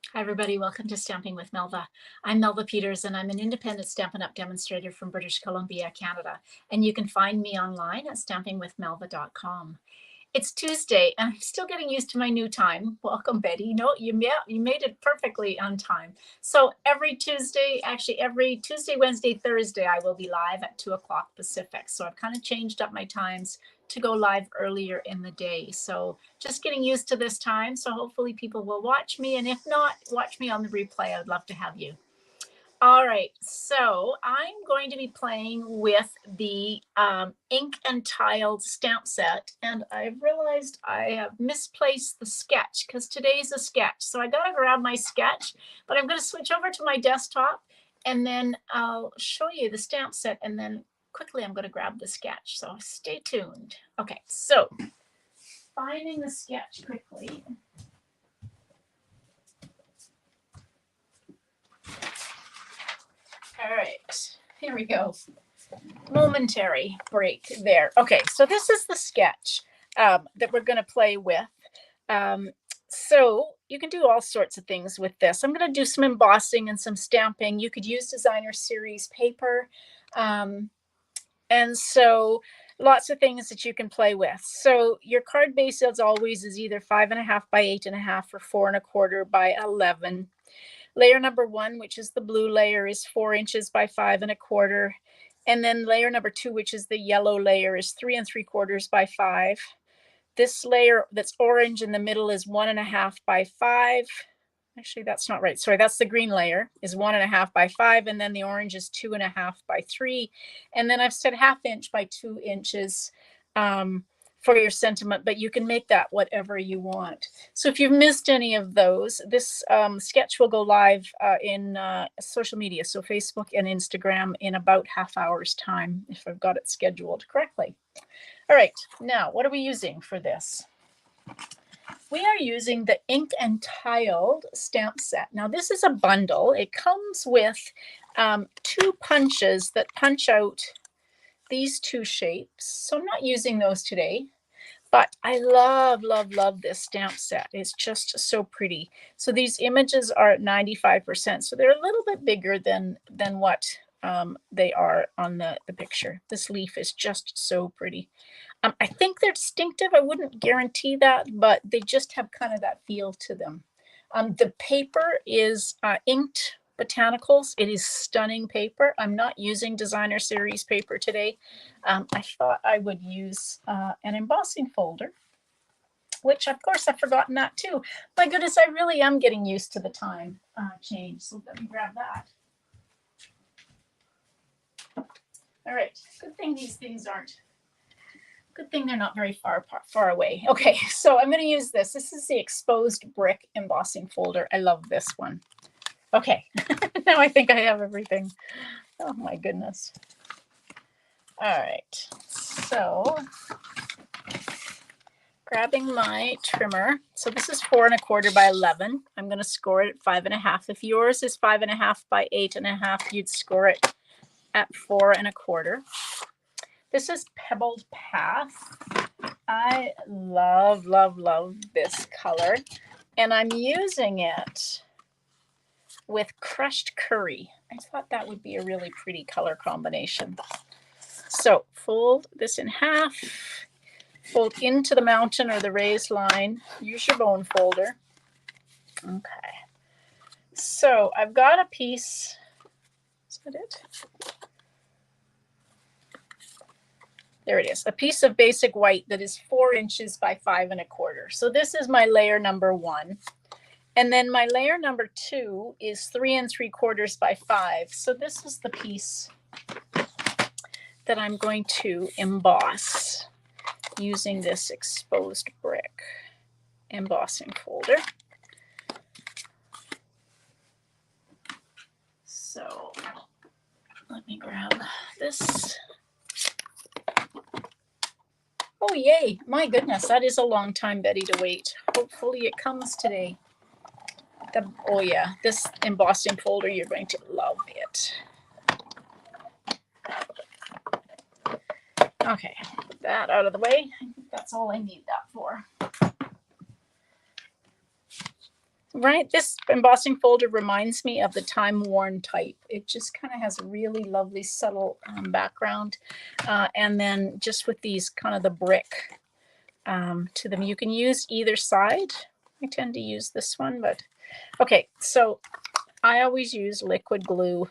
Hi, everybody. Welcome to Stamping with Melva. I'm Melva Peters, and I'm an independent Stampin' Up! Demonstrator from British Columbia, Canada. And you can find me online at stampingwithmelva.com. It's Tuesday, and I'm still getting used to my new time. Welcome, Betty. No, you made it perfectly on time. So every Tuesday, actually every Tuesday, Wednesday, Thursday, I will be live at 2 o'clock Pacific. So I've kind of changed up my times to go live earlier in the day. So just getting used to this time. So hopefully people will watch me. And if not, watch me on the replay. I would love to have you. All right, so I'm going to be playing with the ink and tiled stamp set, and I've realized I have misplaced the sketch because today's a sketch. So I gotta grab my sketch, but I'm gonna switch over to my desktop and then I'll show you the stamp set, and then quickly I'm gonna grab the sketch. So stay tuned. Okay, so finding the sketch quickly. All right, here we go. Momentary break there. Okay, so this is the sketch that we're going to play with. So you can do all sorts of things with this. I'm going to do some embossing and some stamping. You could use designer series paper. And so lots of things that you can play with. So your card base, as always, is either 5.5 by 8.5 or 4.25 by 11. Layer number 1, which is the blue layer, is 4 inches by 5.25. And then layer number 2, which is the yellow layer, is 3.75 by 5. This layer that's orange in the middle is 1.5 by 5. Actually, that's not right. Sorry, that's the green layer, is 1.5 by 5. And then the orange is 2.5 by 3. And then I've said 1/2 inch by 2 inches for your sentiment, but you can make that whatever you want. So if you've missed any of those, this sketch will go live in social media, so Facebook and Instagram, in about half hour's time, if I've got it scheduled correctly. All right, now what are we using for this? We are using the ink and tiled stamp set. Now this is a bundle. It comes with 2 punches that punch out these 2 shapes. So I'm not using those today, but I love, love, love this stamp set. It's just so pretty. So these images are at 95%. So they're a little bit bigger than what they are on the picture. This leaf is just so pretty. I think they're distinctive. I wouldn't guarantee that, but they just have kind of that feel to them. The paper is inked botanicals. It is stunning paper. I'm not using designer series paper today. I thought I would use an embossing folder, which of course I've forgotten that too. My goodness, I really am getting used to the time change. So let me grab that. All right, good thing these things aren't, good thing they're not very far away. Okay, so I'm going to use this. This is the exposed brick embossing folder. I love this one. Okay, now I think I have everything. Oh my goodness. All right, so grabbing my trimmer. So this is 4.25 by 11. I'm going to score it at 5.5. If yours is 5.5 by 8.5, you'd score it at 4.25. This is Pebbled Path. I love, love, love this color, and I'm using it with crushed curry. I thought that would be a really pretty color combination. So fold this in half, fold into the mountain or the raised line, use your bone folder. Okay, so I've got a piece, is that it? There it is, a piece of basic white that is 4 inches by 5.25. So this is my layer number 1. And then my layer number 2 is 3.75 by 5. So this is the piece that I'm going to emboss using this exposed brick embossing folder. So let me grab this. Oh, yay. My goodness, that is a long time, Betty, to wait. Hopefully it comes today. Oh, yeah, this embossing folder, you're going to love it. Okay, put that out of the way. I think that's all I need that for. Right, this embossing folder reminds me of the time-worn type. It just kind of has a really lovely subtle background. And then just with these kind of the brick to them. You can use either side. I tend to use this one, but okay. So I always use liquid glue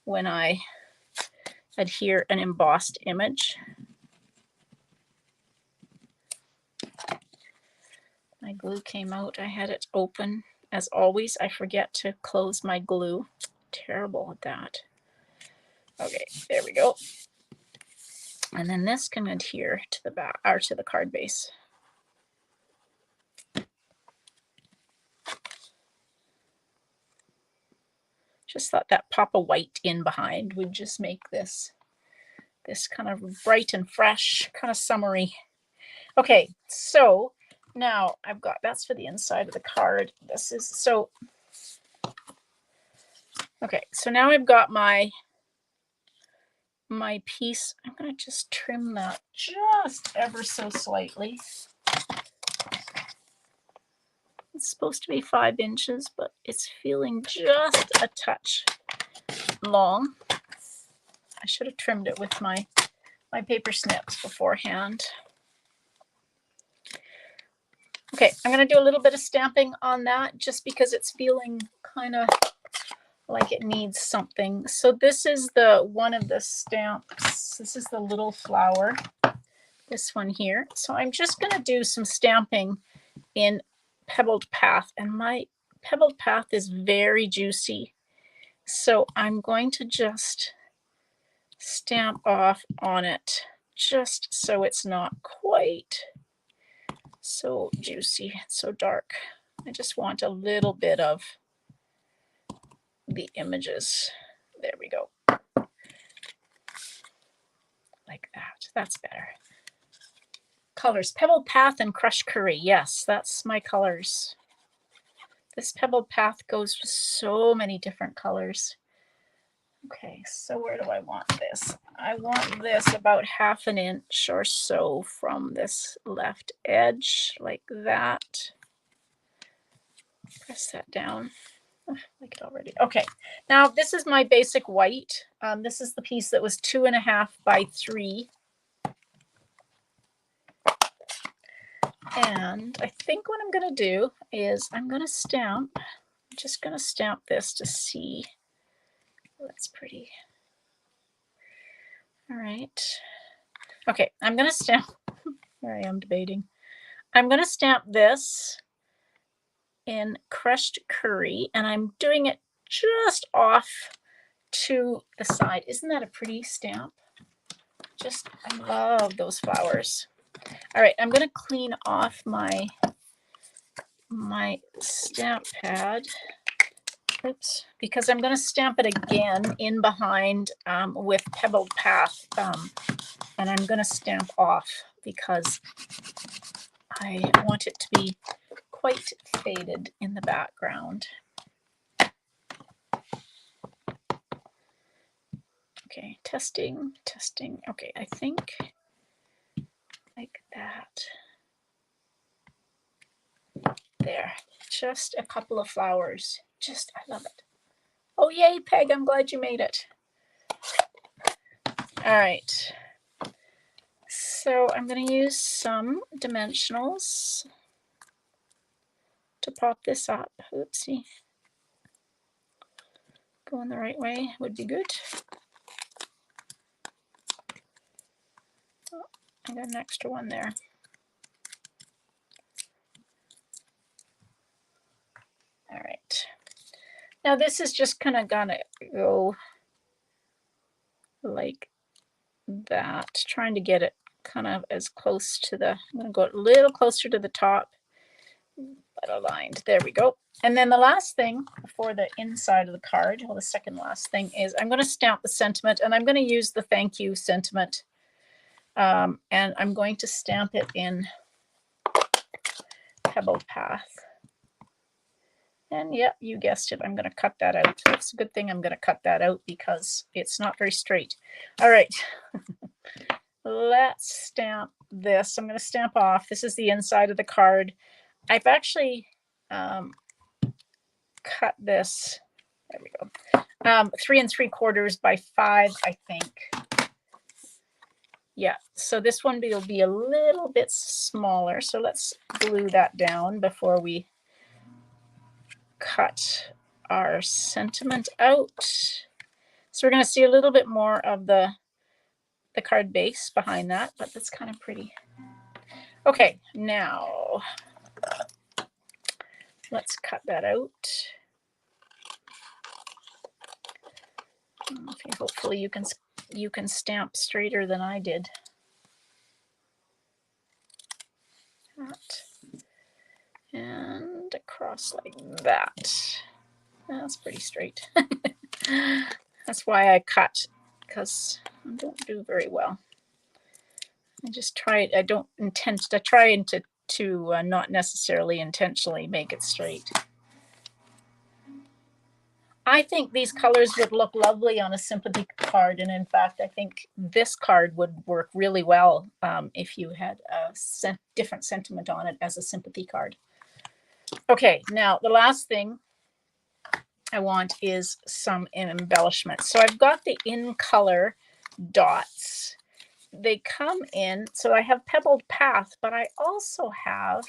when I adhere an embossed image. My glue came out. I had it open. As always, I forget to close my glue. Terrible at that. Okay, there we go. And then this can adhere to the back or to the card base. Just thought that pop of white in behind would just make this kind of bright and fresh, kind of summery. Okay, so now I've got, that's for the inside of the card. This is, so, okay, so now I've got my piece. I'm going to just trim that just ever so slightly. It's supposed to be 5 inches, but it's feeling just a touch long. I should have trimmed it with my paper snips beforehand. Okay, I'm going to do a little bit of stamping on that just because it's feeling kind of like it needs something. So this is the one of the stamps. This is the little flower, this one here. So I'm just going to do some stamping in Pebbled Path, and my Pebbled Path is very juicy. So I'm going to just stamp off on it just so it's not quite so juicy, so dark. I just want a little bit of the images. There we go. Like that. That's better. Colors. Pebbled Path and Crushed Curry. Yes, that's my colors. This Pebbled Path goes with so many different colors. Okay, so where do I want this? I want this about 1/2 inch or so from this left edge, like that. Press that down. Oh, I like it already. Okay, now this is my basic white. This is the piece that was 2.5 by 3. And I think what I'm going to do is I'm going to stamp. I'm just going to stamp this to see. Oh, that's pretty. All right. Okay, I'm going to stamp. Here I am debating. I'm going to stamp this in Crushed Curry, and I'm doing it just off to the side. Isn't that a pretty stamp? Just, I love those flowers. All right, I'm going to clean off my stamp pad. Oops, because I'm going to stamp it again in behind with Pebbled Path, and I'm going to stamp off because I want it to be quite faded in the background. Okay, testing. Okay, I think like that. There, just a couple of flowers. Just, I love it. Oh, yay, Peg, I'm glad you made it. All right. So I'm going to use some dimensionals to pop this up. Oopsie. Going the right way would be good. Oh, I got an extra one there. All right. Now this is just kind of gonna go like that, trying to get it kind of as close to the, I'm going to go a little closer to the top, but aligned. There we go. And then the last thing for the inside of the card, well, the second last thing is I'm going to stamp the sentiment, and I'm going to use the thank you sentiment. And I'm going to stamp it in Pebbled Path. And yeah, you guessed it. I'm going to cut that out. It's a good thing I'm going to cut that out because it's not very straight. All right. Let's stamp this. I'm going to stamp off. This is the inside of the card. I've actually cut this, there we go, 3 3/4 by 5, I think. Yeah, so this one will be a little bit smaller. So let's glue that down before we cut our sentiment out. So we're going to see a little bit more of the card base behind that, but that's kind of pretty. Okay, now let's cut that out. Okay, hopefully you can stamp straighter than I did. That. And across like that. That's pretty straight. That's why I cut, because I don't do very well. I just try it. I don't intend to try to not necessarily intentionally make it straight. I think these colors would look lovely on a sympathy card, and in fact, I think this card would work really well if you had a different sentiment on it as a sympathy card. Okay, now the last thing I want is some embellishment. So I've got the in color dots. They come in, so I have Pebbled Path, but I also have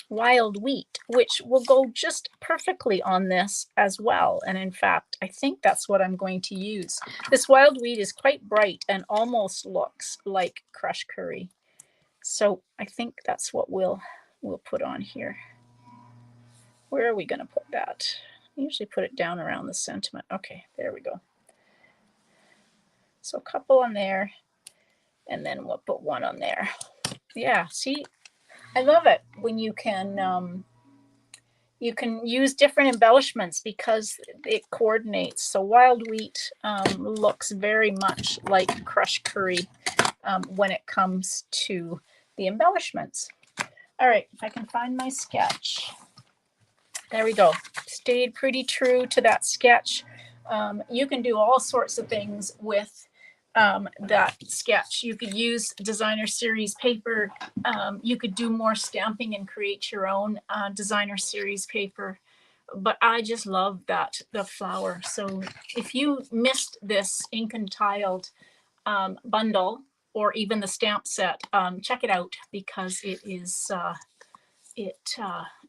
Wild Wheat, which will go just perfectly on this as well. And in fact, I think that's what I'm going to use. This Wild Wheat is quite bright and almost looks like crushed curry. So I think that's what we'll put on here. Where are we going to put that? I usually put it down around the sentiment. Okay, there we go. So a couple on there, and then we'll put one on there. Yeah, see, I love it when you can use different embellishments because it coordinates. So Wild Wheat looks very much like crushed curry when it comes to the embellishments. All right, if I can find my sketch. There we go. Stayed pretty true to that sketch. You can do all sorts of things with that sketch. You could use designer series paper. You could do more stamping and create your own designer series paper. But I just love the flower. So if you missed this ink and tiled bundle or even the stamp set, check it out because it is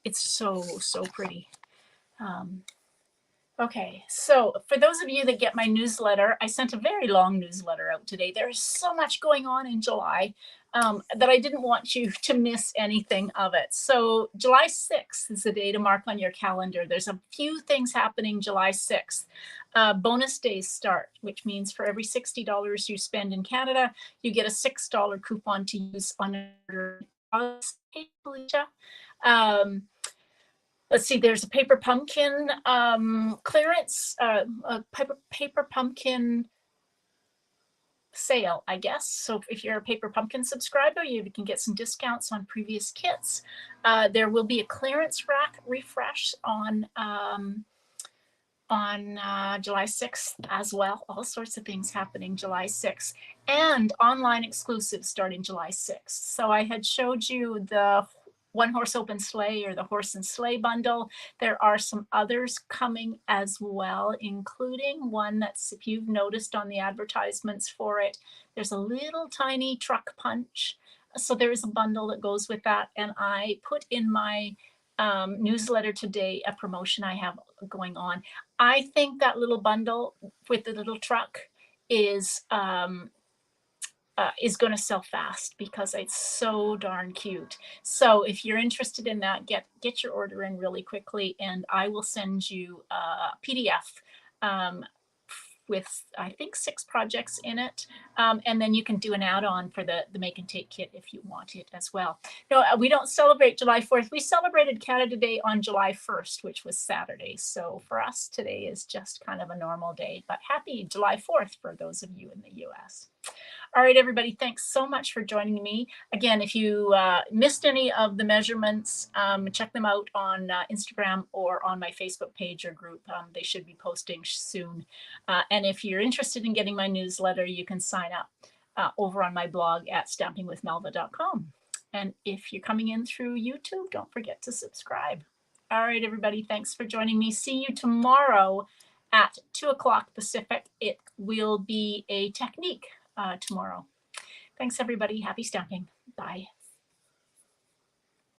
it's so pretty. Okay, so for those of you that get my newsletter, I sent a very long newsletter out today. There's so much going on in July that I didn't want you to miss anything of it. So July 6th is the day to mark on your calendar. There's a few things happening July 6th. Bonus days start, which means for every $60 you spend in Canada, you get a $6 coupon to use on your Hey, Felicia. Let's see, there's a paper pumpkin clearance, a paper pumpkin sale, I guess. So if you're a paper pumpkin subscriber, you can get some discounts on previous kits. There will be a clearance rack refresh on July 6th as well. All sorts of things happening July 6th, and online exclusives starting July 6th. So I had showed you the One Horse Open Sleigh or the Horse and Sleigh bundle. There are some others coming as well, including one that's, if you've noticed on the advertisements for it, there's a little tiny truck punch. So there is a bundle that goes with that. And I put in my newsletter today a promotion I have going on. I think that little bundle with the little truck is going to sell fast because it's so darn cute. So if you're interested in that, get your order in really quickly, and I will send you a PDF with I think 6 projects in it, and then you can do an add-on for the make and take kit if you want it as well. No, we don't celebrate July 4th. We celebrated Canada Day on July 1st, which was Saturday. So for us, today is just kind of a normal day, but happy July 4th for those of you in the US. All right, everybody, thanks so much for joining me. Again, if you missed any of the measurements, check them out on Instagram or on my Facebook page or group. They should be posting soon. And if you're interested in getting my newsletter, you can sign up over on my blog at stampingwithmelva.com. And if you're coming in through YouTube, don't forget to subscribe. All right, everybody, thanks for joining me. See you tomorrow at 2 o'clock Pacific. It will be a technique tomorrow. Thanks, everybody. Happy stamping. Bye.